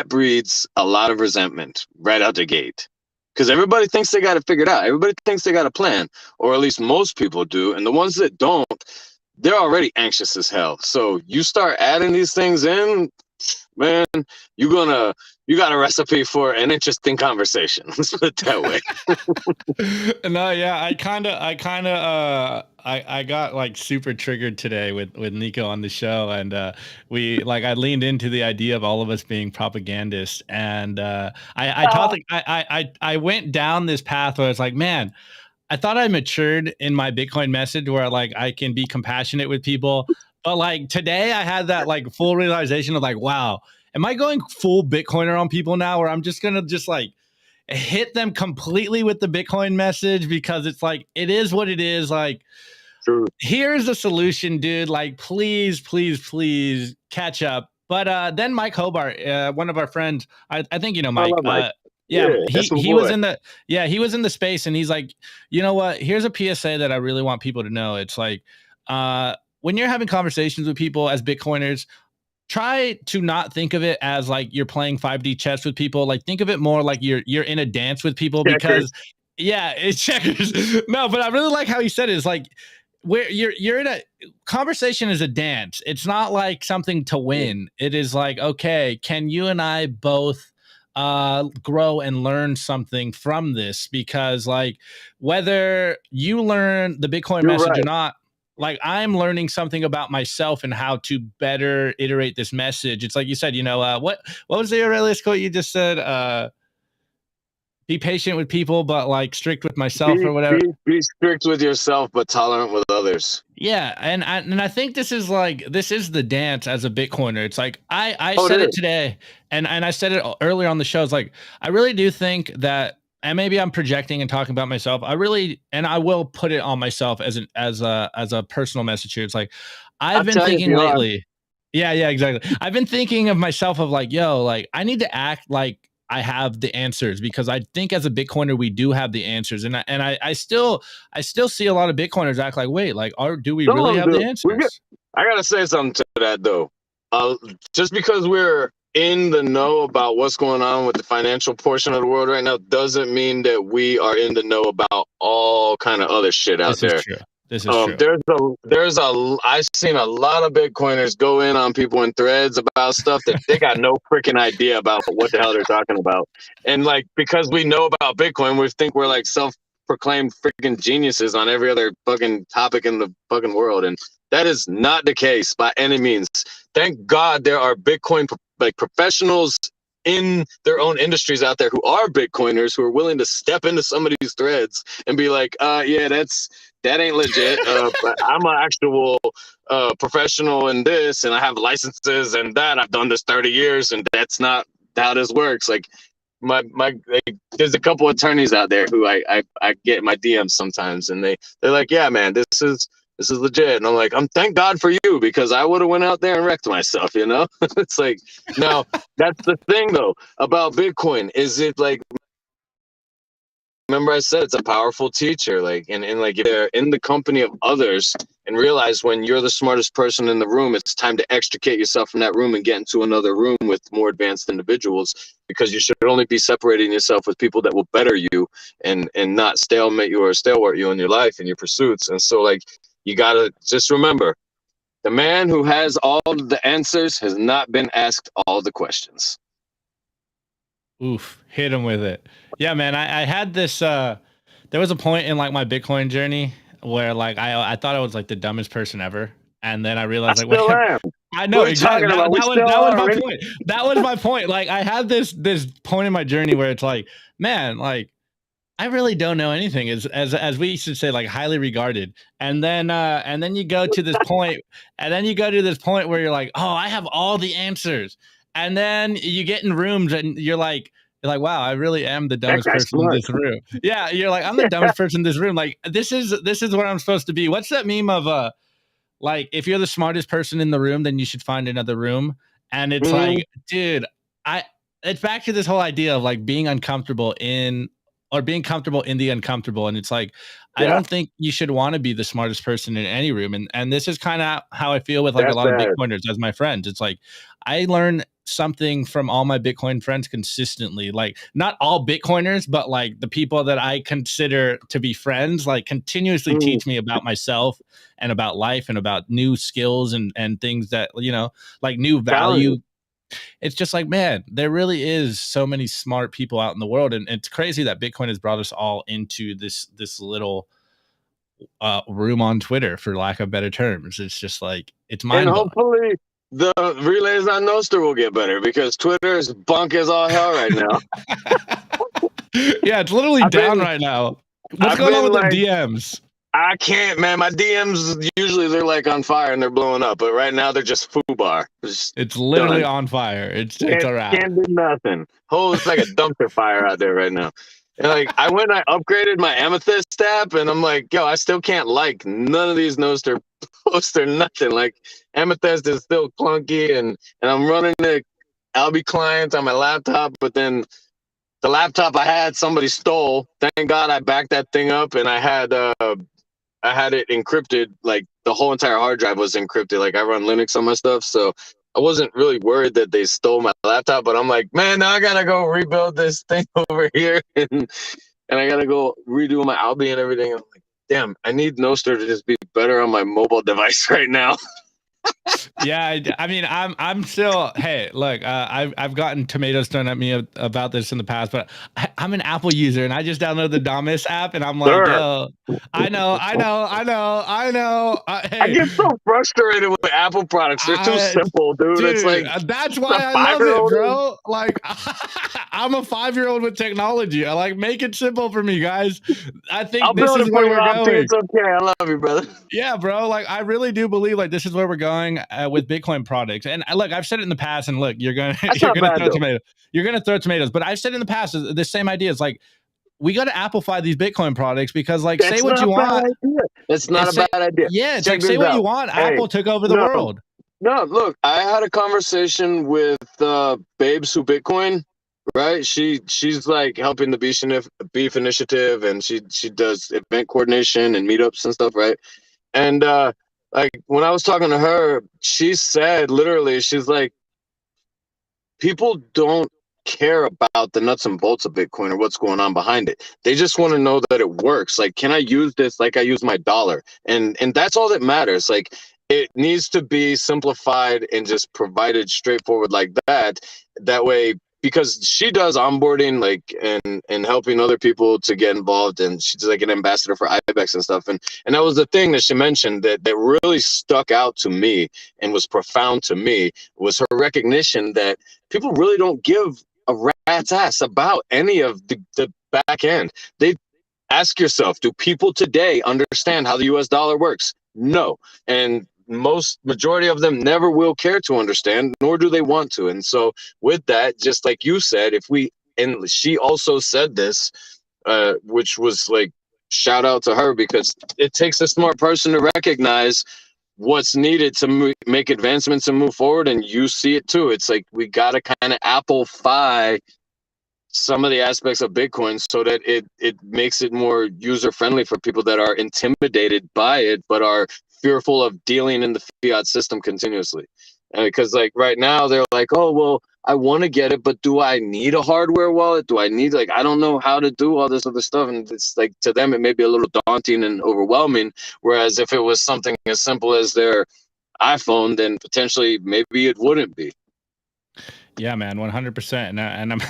breeds a lot of resentment right out the gate, because everybody thinks they got it figured out. Everybody thinks they got a plan, or at least most people do. And the ones that don't, they're already anxious as hell. So you start adding these things in, man, you got a recipe for an interesting conversation. Let's put it that way. No, yeah, I got like super triggered today with Nico on the show, and I leaned into the idea of all of us being propagandists, and I went down this path where it's like, man, I thought I matured in my Bitcoin message where like I can be compassionate with people. But like today I had that like full realization of like, wow, am I going full Bitcoiner on people now, where I'm just going to just like hit them completely with the Bitcoin message, because it's like, it is what it is. Like, True. Here's the solution, dude. Like, please, please, please catch up. But then Mike Hobart, one of our friends, I think you know Mike. I love Mike. Yeah, that's my he was boy. in the he was in the space, and he's like, you know what? Here's a PSA that I really want people to know. It's like, when you're having conversations with people as Bitcoiners, try to not think of it as like you're playing 5D chess with people. Like think of it more like you're in a dance with people, because Checkers. yeah, it's checkers. No, but I really like how he said it. It's like where you're in a conversation is a dance. It's not like something to win. It is like, okay, can you and I both grow and learn something from this? Because like whether you learn the Bitcoin You're message or right. not, like I'm learning something about myself and how to better iterate this message. It's like you said, what was the earliest quote you just said? Be patient with people, but like strict with myself Be or whatever. be be strict with yourself, but tolerant with others. Yeah, and I think this is the dance as a Bitcoiner. It's like I Oh, said it it is. today, and I said it earlier on the show. It's like I really do think that, and maybe I'm projecting and talking about myself. I really, and I will put it on myself as a personal message here. It's like I've I'll been tell you if thinking you are. lately. Yeah, exactly. I've been thinking of myself of like, yo, like I need to act like I have the answers, because I think as a Bitcoiner we do have the answers, and I still see a lot of Bitcoiners act like, wait, like, do we Some of really them have the do. answers? I gotta say something to that though. Just because we're in the know about what's going on with the financial portion of the world right now doesn't mean that we are in the know about all kind of other shit out This is there. true. This is true. I've seen a lot of Bitcoiners go in on people in threads about stuff that they got no freaking idea about what the hell they're talking about. And like, because we know about Bitcoin, we think we're like self-proclaimed freaking geniuses on every other fucking topic in the fucking world. And that is not the case by any means. Thank God there are Bitcoin like professionals in their own industries out there who are Bitcoiners who are willing to step into some of these threads and be like, yeah, that ain't legit. But I'm an actual professional in this, and I have licenses and that. I've done this 30 years, and that's not how this works. Like there's a couple attorneys out there who I get my DMs sometimes, and they're like, yeah, man, this is legit. And I'm like, thank God for you, because I would have went out there and wrecked myself. It's like, now that's the thing though about Bitcoin. Is it like, remember I said it's a powerful teacher, like, and like if they're in the company of others and realize when you're the smartest person in the room, it's time to extricate yourself from that room and get into another room with more advanced individuals, because you should only be separating yourself with people that will better you and not stalemate you or stalwart you in your life and your pursuits. And so like, you gotta just remember, the man who has all the answers has not been asked all the questions. Oof, hit him with it. Yeah, man. I had this. There was a point in like my Bitcoin journey where like I thought I was like the dumbest person ever, and then I I realized like, still wait, am. I What know are you exactly talking about? We still that was are, my man. point. That was my point. Like I had this point in my journey where it's like, man, like I really don't know anything, as we should say, like highly regarded. And then you go to this point, and then you go to this point where you're like, oh, I have all the answers. And then you get in rooms and you're like, wow, I really am the That dumbest guy's person in smart. this room. Yeah, you're like, I'm the dumbest person in this room. Like this is what I'm supposed to be. What's that meme of like if you're the smartest person in the room, then you should find another room. And it's Mm-hmm. like, dude, I it's back to this whole idea of like being uncomfortable in or being comfortable in the uncomfortable. And it's like, I Yeah, don't think you should want to be the smartest person in any room. And this is kind of how I feel with like a that's lot of bad. Bitcoiners as my friends. It's like I learn something from all my Bitcoin friends consistently. Like not all Bitcoiners, but like the people that I consider to be friends, like continuously Mm, teach me about myself and about life and about new skills and things that, like new telling you. value. It's just like, man, there really is so many smart people out in the world, and it's crazy that Bitcoin has brought us all into this little room on Twitter, for lack of better terms. It's just like it's And mind blowing. hopefully the relays on Nostr will get better, because Twitter is bunk as all hell right now. Yeah, it's literally I've down been right now. What's I've going on been with the like, DMs? I can't, man. My DMs usually they're like on fire and they're blowing up, but right now they're just foobar. Just It's literally done. on fire. It's a wrap. Can't do nothing. Whole it's like a dumpster fire out there right now. And like I upgraded my Amethyst app, and I'm like, yo, I still can't like none of these Nostr posts or nothing. Like Amethyst is still clunky, and I'm running the Albi client on my laptop, but then the laptop I had, somebody stole. Thank God I backed that thing up, and I had it encrypted. Like the whole entire hard drive was encrypted. Like I run Linux on my stuff, so I wasn't really worried that they stole my laptop. But I'm like, man, now I gotta go rebuild this thing over here, and I gotta go redo my Albi and everything. I'm like, damn, I need Nostr to just be better on my mobile device right now. Yeah, I mean, I'm still. Hey, look, I've gotten tomatoes thrown at me about this in the past, but I'm an Apple user, and I just downloaded the Domus app, and I'm like, Sure. yo, I know. I Hey, get so frustrated with Apple products. They're too simple, dude. It's like that's the why I love it, 5-year-old. bro. Like, I'm a 5-year-old with technology. I like make it simple for me, guys. I think I'll this build is it for where you, we're Opti. going. It's okay. I love you, brother. Yeah, bro. Like, I really do believe like this is where we're going with Bitcoin products. And look, I've said it in the past, and look, you're gonna That's you're not gonna bad, throw though. tomatoes. You're gonna throw tomatoes. But I've said in the past the same idea. It's like we got to amplify these Bitcoin products because, like, say That's what not you a bad want. idea. That's not a Say, bad idea. yeah, it's Check like say this what you out. want. Hey, Apple took over the no, world. no. Look, I had a conversation with Babes Who Bitcoin. Right? She's like helping the Beef Initiative, and she does event coordination and meetups and stuff, right? And like when I was talking to her, she said literally, she's like, people don't care about the nuts and bolts of Bitcoin or what's going on behind it. They just want to know that it works. Like, can I use this like I use my dollar? And that's all that matters. Like, it needs to be simplified and just provided straightforward like that. That way, because she does onboarding, like, and helping other people to get involved, and she's like an ambassador for IBEX and stuff. And that was the thing that she mentioned that really stuck out to me and was profound to me, was her recognition that people really don't give a rat's ass about any of the back end. They ask yourself, do people today understand how the US dollar works? No. And majority of them never will care to understand, nor do they want to. And so with that, just like you said, and she also said this, which was like, shout out to her, because it takes a smart person to recognize what's needed to make advancements and move forward. And you see it too. It's like we got to kind of amplify some of the aspects of Bitcoin so that it makes it more user friendly for people that are intimidated by it but are fearful of dealing in the fiat system continuously. Because like right now they're like, oh well, I want to get it, but do I need a hardware wallet? Do I need, like, I don't know how to do all this other stuff. And it's like, to them it may be a little daunting and overwhelming, whereas if it was something as simple as their iPhone, then potentially maybe it wouldn't be. Yeah, man, 100%. And I'm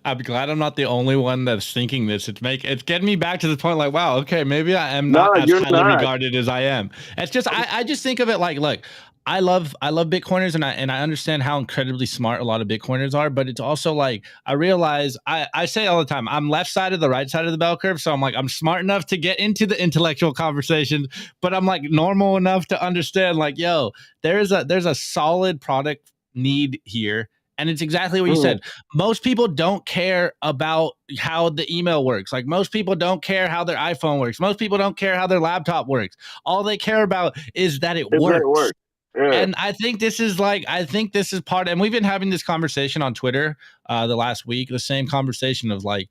I'm glad I'm not the only one that's thinking this. It's getting me back to the point like, wow, okay, maybe I am No, not as you're highly not. regarded as I am. It's just I just think of it like, look, I love Bitcoiners, and I understand how incredibly smart a lot of Bitcoiners are, but it's also like I realize I say all the time, I'm left side of the right side of the bell curve. So I'm like, I'm smart enough to get into the intellectual conversation, but I'm like normal enough to understand, like, yo, there's a solid product need here. And it's exactly what you said. Most people don't care about how the email works. Like, most people don't care how their iPhone works. Most people don't care how their laptop works. All they care about is that it works. Yeah. And I think this is part, and we've been having this conversation on Twitter the last week, the same conversation of like,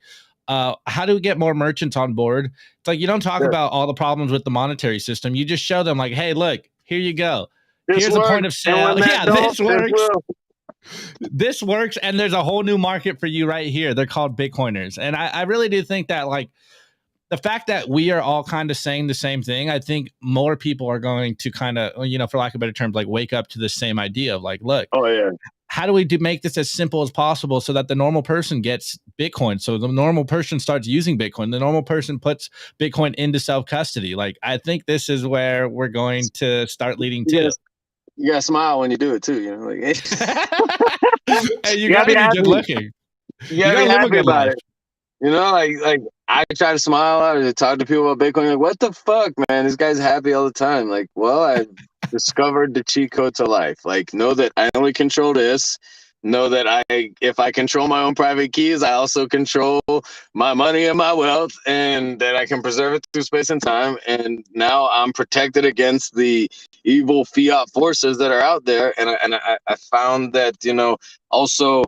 how do we get more merchants on board? It's like, you don't talk about all the problems with the monetary system. You just show them like, hey, look, here you go. Here's a point of sale. Yeah, this works. This works, and there's a whole new market for you right here. They're called Bitcoiners. And I really do think that, like, the fact that we are all kind of saying the same thing, I think more people are going to kind of, you know, for lack of better terms, like wake up to the same idea of like, look, how do we make this as simple as possible so that the normal person gets Bitcoin? So the normal person starts using Bitcoin. The normal person puts Bitcoin into self-custody. Like, I think this is where we're going to start leading to. You gotta smile when you do it too, you know. Like, hey, you gotta be good looking. You gotta live be a good about life. it. You know, like I try to smile out and talk to people about Bitcoin. Like, what the fuck, man? This guy's happy all the time. Like, well, I discovered the cheat code to life. Like, know that I only control this. Know that if I control my own private keys, I also control my money and my wealth, and that I can preserve it through space and time. And now I'm protected against the evil fiat forces that are out there. And I found that, you know, also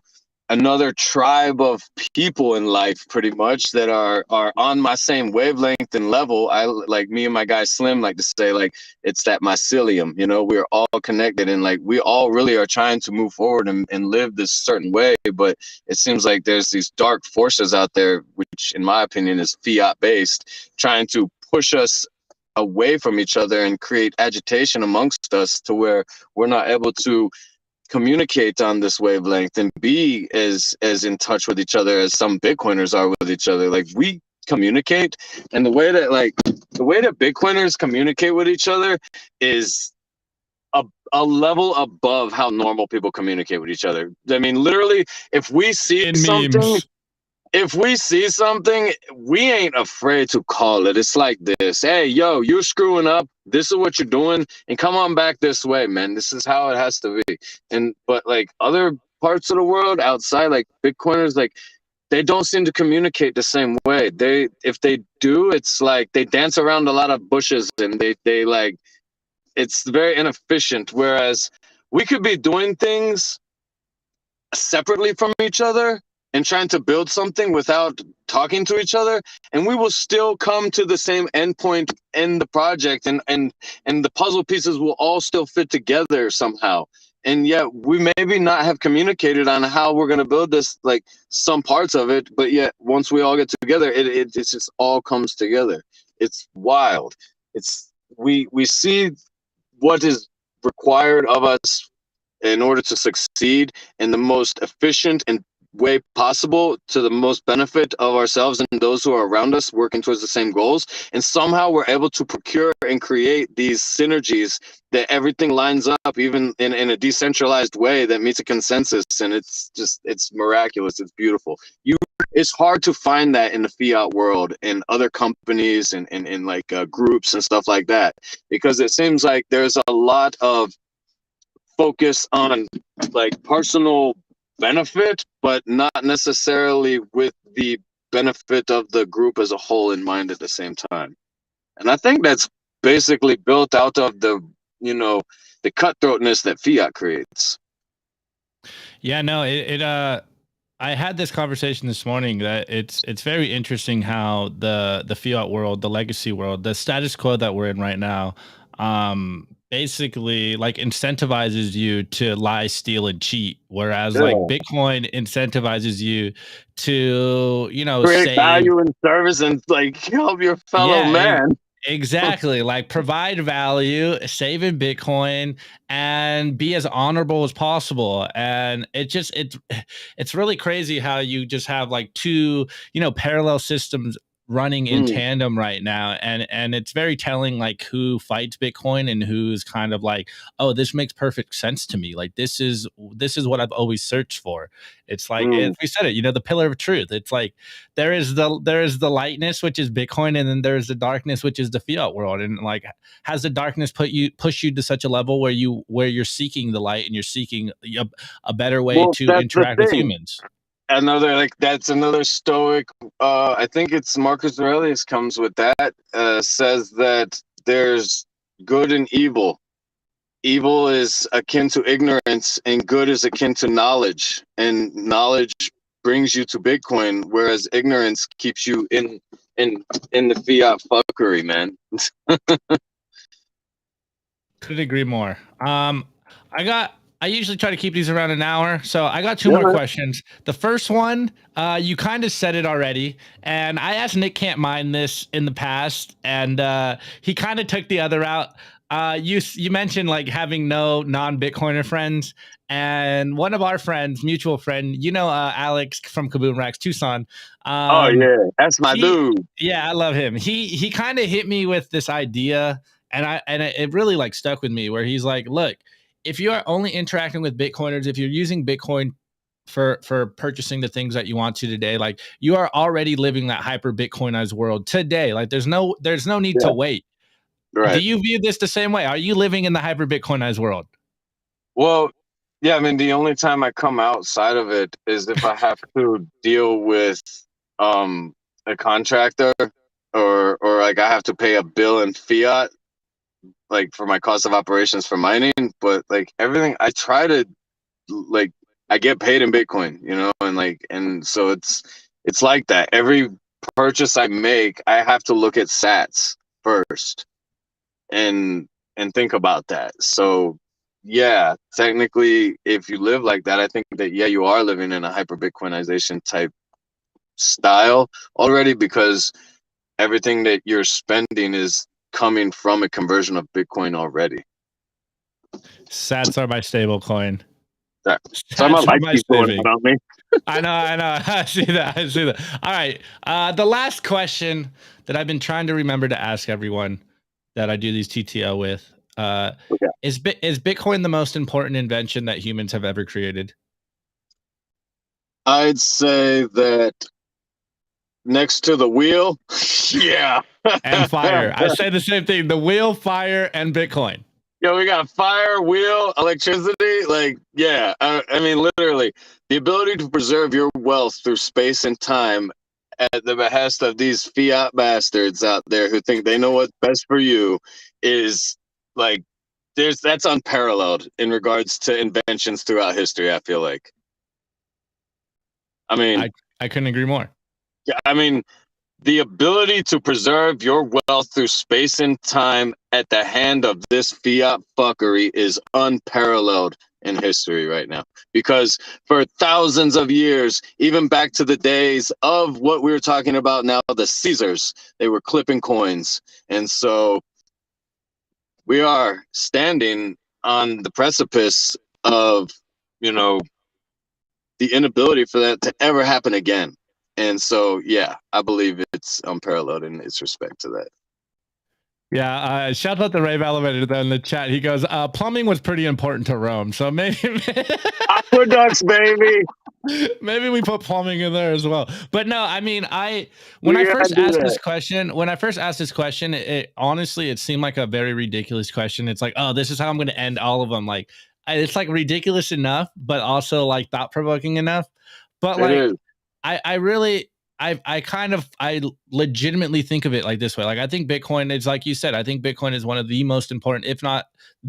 another tribe of people in life, pretty much, that are on my same wavelength and level. I, like, me and my guy Slim like to say, like, it's that mycelium, you know, we're all connected, and like we all really are trying to move forward and live this certain way. But it seems like there's these dark forces out there, which in my opinion is fiat based, trying to push us away from each other and create agitation amongst us, to where we're not able to communicate on this wavelength and be as in touch with each other as some Bitcoiners are with each other. Like, we communicate, and the way that Bitcoiners communicate with each other is a level above how normal people communicate with each other. I mean, literally, if we see In something, memes. we ain't afraid to call it. It's like this: hey, yo, you're screwing up. This is what you're doing, and come on back this way, man. This is how it has to be. And but like other parts of the world outside, like Bitcoiners, like, they don't seem to communicate the same way. If they do, it's like they dance around a lot of bushes, and they like, it's very inefficient. Whereas we could be doing things separately from each other and trying to build something without talking to each other, and we will still come to the same endpoint in the project, and the puzzle pieces will all still fit together somehow. And yet we maybe not have communicated on how we're going to build this, like some parts of it, but yet once we all get together, it just all comes together. It's wild. It's we see what is required of us in order to succeed in the most efficient and way possible, to the most benefit of ourselves and those who are around us, working towards the same goals. And somehow we're able to procure and create these synergies that everything lines up, even in a decentralized way that meets a consensus. And it's miraculous. It's beautiful. It's hard to find that in the fiat world, in other companies, and in like groups and stuff like that, because it seems like there's a lot of focus on like personal benefit, but not necessarily with the benefit of the group as a whole in mind at the same time. And I think that's basically built out of the, you know, the cutthroatness that fiat creates. Yeah, no, I had this conversation this morning that it's very interesting how the fiat world, the legacy world, the status quo that we're in right now, basically like incentivizes you to lie, steal, and cheat, whereas like Yeah. Bitcoin incentivizes you to, you know, Create save. value and service and like help your fellow Yeah, man. exactly. Like provide value, save in Bitcoin, and be as honorable as possible. And it's really crazy how you just have like two, you know, parallel systems running in Mm, tandem right now. And it's very telling like who fights Bitcoin and who's kind of like, oh, this makes perfect sense to me. Like this is what I've always searched for. It's like mm. we said it, you know, the pillar of truth. It's like there is the lightness, which is Bitcoin, and then there's the darkness, which is the fiat world. And like, has the darkness push you to such a level where you're seeking the light and you're seeking a better way Well, to that's the interact with thing. humans? That's another stoic, I think it's Marcus Aurelius comes with that, says that there's good and evil. Evil is akin to ignorance, and good is akin to knowledge, and knowledge brings you to Bitcoin, whereas ignorance keeps you in the fiat fuckery, man. Couldn't agree more. I usually try to keep these around an hour, so I got two Yeah, more man. questions. The first one, you kind of said it already, and I asked Nick Can't Mind this in the past, and he kind of took the other route. You mentioned like having no non-Bitcoiner friends, and one of our friends, mutual friend, you know, Alex from Kaboom Racks Tucson. Oh Um, yeah, that's my he, dude. yeah, I love him. He kind of hit me with this idea, and it really like stuck with me, where he's like, look, if you are only interacting with Bitcoiners, if you're using Bitcoin for purchasing the things that you want to today, like you are already living that hyper Bitcoinized world today. Like there's no need to Yeah, wait. Do right. you view this the same way? Are you living in the hyper Bitcoinized world? Well, yeah, I mean, the only time I come outside of it is if I have to deal with um a contractor, or like I have to pay a bill in fiat, like for my cost of operations for mining. But like everything, I try to like I get paid in Bitcoin, you know, and so it's like that. Every purchase I make, I have to look at sats first and think about that. So yeah, technically, if you live like that, I think that yeah, you are living in a hyper Bitcoinization type style already, because everything that you're spending is coming from a conversion of Bitcoin already. Sats are my stable coin. So my Sats are light my keeps going saving. out on me. I know. I see that. I see that. All right. The last question that I've been trying to remember to ask everyone that I do these TTO with Okay. is Bitcoin the most important invention that humans have ever created? I'd say that next to the wheel, yeah. And fire. I say the same thing. The wheel, fire, and Bitcoin. Yo, we got fire, wheel, electricity. Like, yeah. I mean, literally, the ability to preserve your wealth through space and time at the behest of these fiat bastards out there who think they know what's best for you is like, that's unparalleled in regards to inventions throughout history, I feel like. I mean, I couldn't agree more. yeah, I mean, the ability to preserve your wealth through space and time at the hand of this fiat fuckery is unparalleled in history right now. Because for thousands of years, even back to the days of what we were talking about now, the Caesars, they were clipping coins. And so we are standing on the precipice of, you know, the inability for that to ever happen again. And so, yeah, I believe it's unparalleled in its respect to that. Yeah, shout out to Rave Elevator in the chat. He goes, plumbing was pretty important to Rome. So maybe Aqueducts, baby. maybe we put plumbing in there as well. But no, I mean, when I first asked this question, it honestly, it seemed like a very ridiculous question. It's like, oh, this is how I'm going to end all of them. Like, it's like ridiculous enough, but also like thought provoking enough. But like, I really, I legitimately think of it like this way. Like, I think Bitcoin is, like you said, I think Bitcoin is one of the most important, if not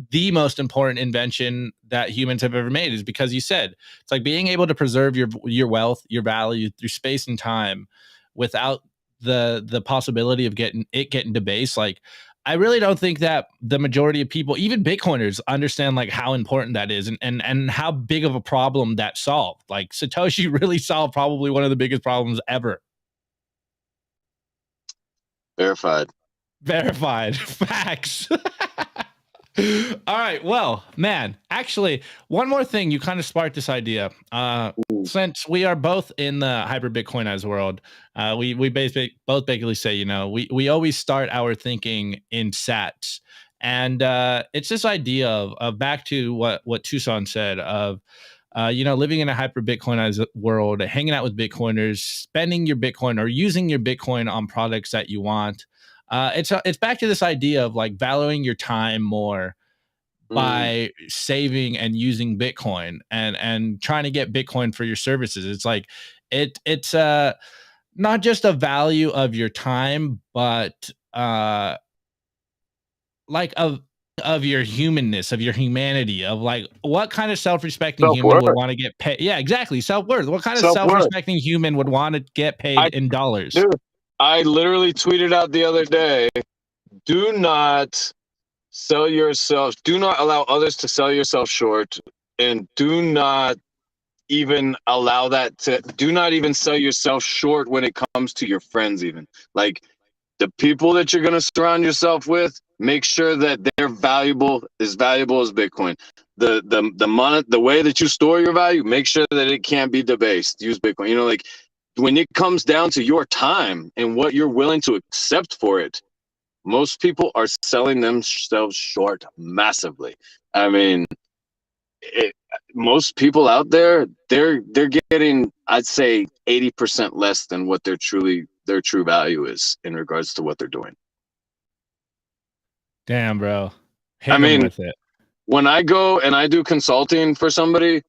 the most important invention that humans have ever made, is because you said it's like being able to preserve your wealth, your value through space and time without the possibility of getting debased. Like, I really don't think that the majority of people, even Bitcoiners, understand like how important that is and how big of a problem that solved. Like, Satoshi really solved probably one of the biggest problems ever. Verified. Facts. All right. Well, man, actually, one more thing. You kind of sparked this idea. Since we are both in the hyper Bitcoinized world, we both basically say, you know, we always start our thinking in sats. And it's this idea of back to what Tucson said of, you know, living in a hyper Bitcoinized world, hanging out with Bitcoiners, spending your Bitcoin or using your Bitcoin on products that you want. It's back to this idea of like valuing your time more by saving and using Bitcoin and trying to get Bitcoin for your services. It's like it's not just a value of your time, but like of your humanness, of your humanity, of like what kind of self-respecting human would want to get paid. Yeah, exactly. Self-worth. What kind of self-respecting human would want to get paid in dollars? Dude, I literally tweeted out the other day, do not sell yourself, do not allow others to sell yourself short, and do not even allow that to, do not even sell yourself short when it comes to your friends. Even like the people that you're going to surround yourself with, make sure that they're valuable as Bitcoin. The way that you store your value, make sure that it can't be debased. Use Bitcoin. You know, like when it comes down to your time and what you're willing to accept for it, most people are selling themselves short massively. I mean, most people out there, they're getting, I'd say, 80% less than what their true value is in regards to what they're doing. Damn, bro. I mean, with it. When I go and I do consulting for somebody,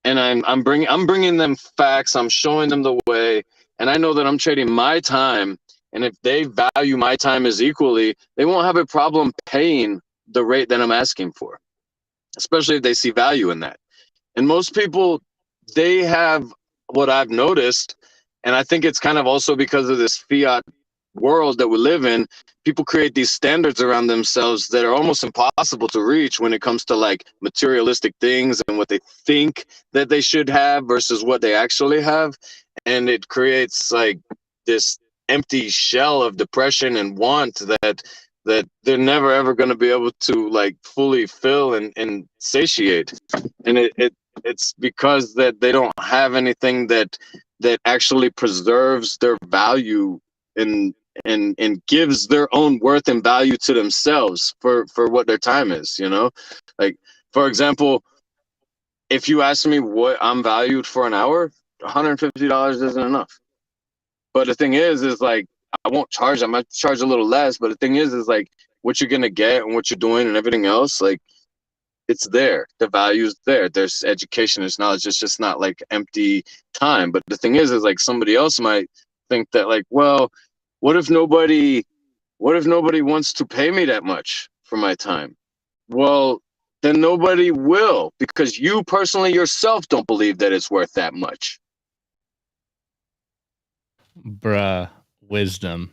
and I'm bringing them facts, I'm showing them the way, and I know that I'm trading my time. And if they value my time as equally, they won't have a problem paying the rate that I'm asking for, especially if they see value in that. And most people they have what I've noticed, and I think it's kind of also because of this fiat world that we live in. People create these standards around themselves that are almost impossible to reach when it comes to like materialistic things and what they think that they should have versus what they actually have. And it creates like this empty shell of depression and want that they're never ever going to be able to like fully fill and satiate. And it's because that they don't have anything that actually preserves their value and and gives their own worth and value to themselves for what their time is, you know. Like, for example, if you ask me what I'm valued for an hour, $150 isn't enough. But the thing is like, I won't charge. I might charge a little less, but the thing is like, what you're gonna get and what you're doing and everything else, like, it's there. The value's there. There's education, there's knowledge. It's just not like empty time. But the thing is like, somebody else might think that like, well, what if nobody wants to pay me that much for my time? Well, then nobody will, because you personally yourself don't believe that it's worth that much. Bruh, wisdom.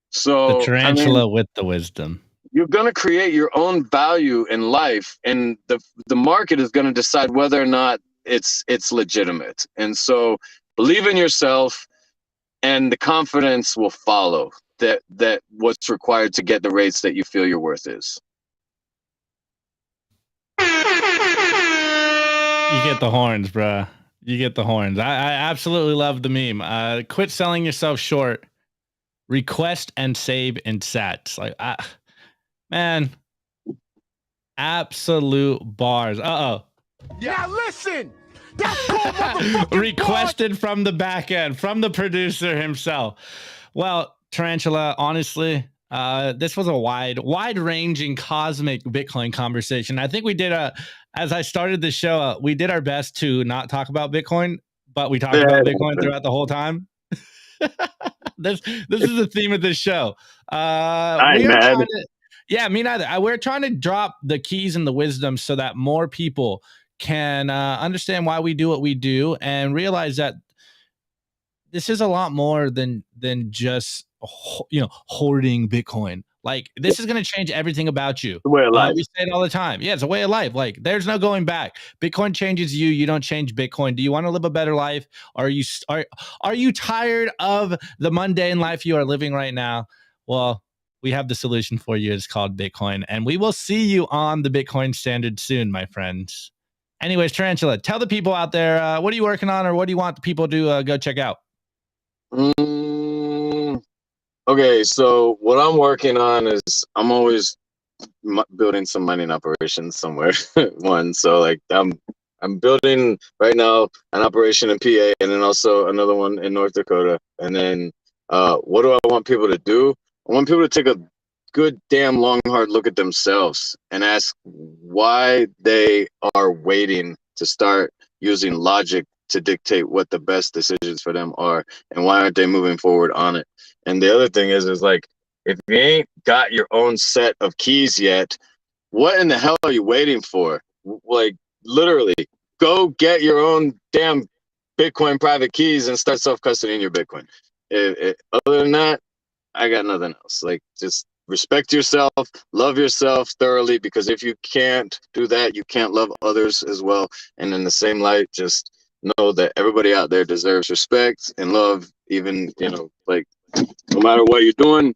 So The tarantula with the wisdom. You're going to create your own value in life, and the market is going to decide whether or not it's legitimate. And so believe in yourself, and the confidence will follow that what's required to get the rates that you feel your worth is. You get the horns, bruh. You get the horns. I absolutely love the meme. Quit selling yourself short. Request and save in sats. Like, man, absolute bars. Now listen. That's cool, requested from the back end, from the producer himself. Well, Tarantula, honestly, this was a wide-ranging cosmic Bitcoin conversation. I think we did as I started the show, we did our best to not talk about Bitcoin, but we talked about Bitcoin throughout the whole time. This is the theme of this show. Yeah, me neither. We're trying to drop the keys and the wisdom so that more people can understand why we do what we do and realize that this is a lot more than just hoarding Bitcoin. Like, this is going to change everything about you. The way of life. We say it all the time. Yeah, it's a way of life. Like, there's no going back. Bitcoin changes you. You don't change Bitcoin. Do you want to live a better life? Are you tired of the mundane life you are living right now? Well, we have the solution for you. It's called Bitcoin, and we will see you on the Bitcoin standard soon, my friends. Anyways, Tarantula, tell the people out there, what are you working on, or what do you want the people to go check out? Okay, so what I'm working on is I'm always building some mining operations somewhere. So like I'm building right now an operation in PA, and then also another one in North Dakota. And then what do I want people to do? I want people to take a good damn long hard look at themselves and ask why they are waiting to start using logic to dictate what the best decisions for them are, and why aren't they moving forward on it. And the other thing is like, if you ain't got your own set of keys yet, what in the hell are you waiting for? Like, literally, go get your own damn Bitcoin private keys and start self-custodying your Bitcoin. Other than that, I got nothing else. Like, just respect yourself, love yourself thoroughly, because if you can't do that, you can't love others as well. And in the same light, just know that everybody out there deserves respect and love, even, like, no matter what you're doing,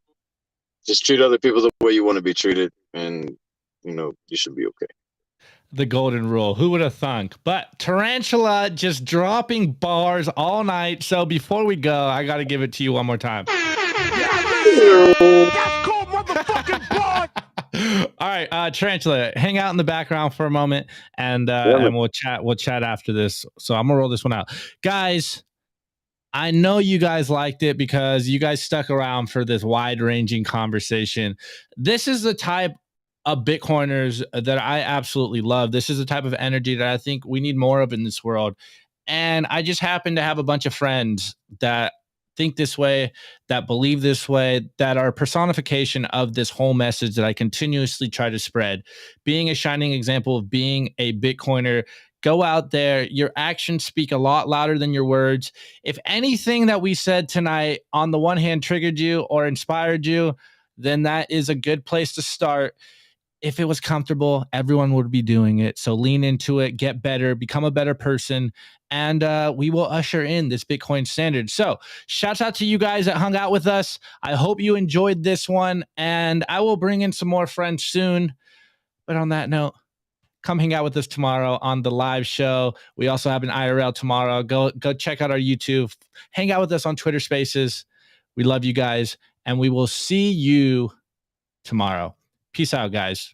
just treat other people the way you want to be treated, and, you should be okay. The golden rule. Who would have thunk? But Tarantula just dropping bars all night. So before we go, I got to give it to you one more time. That's cool, motherfucking boy. All right, Tarantula, hang out in the background for a moment, and we'll chat. We'll chat after this. So I'm gonna roll this one out, guys. I know you guys liked it because you guys stuck around for this wide-ranging conversation. This is the type of Bitcoiners that I absolutely love. This is the type of energy that I think we need more of in this world. And I just happen to have a bunch of friends that think this way, that believe this way, that are a personification of this whole message that I continuously try to spread. Being a shining example of being a Bitcoiner Go out there. Your actions speak a lot louder than your words. If anything that we said tonight on the one hand triggered you or inspired you, then that is a good place to start. If it was comfortable, everyone would be doing it. So lean into it, get better, become a better person, and we will usher in this Bitcoin standard. So shouts out to you guys that hung out with us. I hope you enjoyed this one, and I will bring in some more friends soon. But on that note, come hang out with us tomorrow on the live show. We also have an IRL tomorrow. Go check out our YouTube. Hang out with us on Twitter Spaces. We love you guys, and we will see you tomorrow. Peace out, guys.